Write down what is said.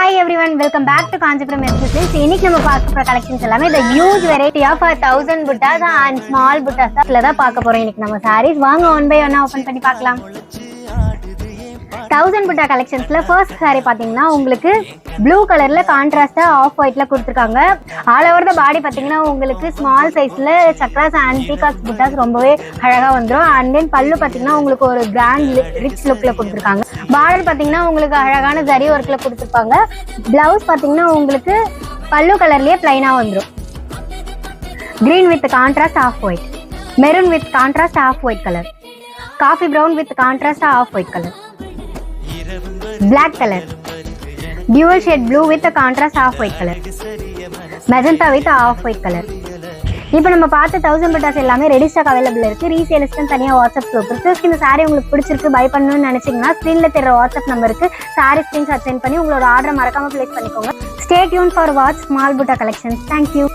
Hi everyone, welcome back to Kanchipuram Express. இன்னைக்கு நம்ம பார்க்க போற கலெக்ஷன்ஸ் எல்லாமே the huge variety of 1000 buttas and small buttas ல தான் பார்க்க போறோம். இன்னைக்கு நம்ம sarees வாங்க ஒன் பை ஒன்னா ஓபன் பண்ணி பார்க்கலாம். 1000 butta collectionsல first saree பாத்தீங்கன்னா உங்களுக்கு ப்ளூ கலர்ல கான்ட்ராஸ்டா ஆஃப் ஒயிட்ல கொடுத்துருக்காங்க. ஆல் ஓவர் த பாடி பாத்தீங்கன்னா உங்களுக்கு ஸ்மால் சைஸ்ல சக்ராஸ் அண்ட் பீகாக்ஸ் புட்டாஸ் ரொம்பவே அழகா வந்துடும். அண்ட் தென் பல்லு பாத்தீங்கன்னா உங்களுக்கு ஒரு கிராண்ட் ரிச் லுக்ல கொடுத்துருக்காங்க. பார்டர் பாத்தீங்கன்னா உங்களுக்கு அழகான ஜரி ஒர்க்ல கொடுத்துருப்பாங்க. பிளவுஸ் பாத்தீங்கன்னா உங்களுக்கு பல்லு கலர்லயே பிளைனா வந்துடும். Green with contrast of white, maroon with contrast of white colour, coffee brown with contrast of white colour, black color, dual shade blue with a contrast half white color, magenta with half white color. இப்போ நம்ம பார்த்த 1000 buttas எல்லாமே ready stock available இருக்கு. ரீசேலர்ஸ்க்கு தனியா WhatsApp group இருக்கு. இந்த sorry உங்களுக்கு பிடிச்சிருக்கு பை பண்ணணும்னு நினைச்சீங்கன்னா ஸ்கிரீன்ல தெரியற வாட்ஸ்அப் நம்பருக்கு சாரி ஸ்கிரீன்ஷாட் சென்ட் பண்ணி உங்களோட ஆர்டரை மறக்காம பிளேஸ் பண்ணிக்கோங்க. Stay tune for watch small butta collections. Thank you.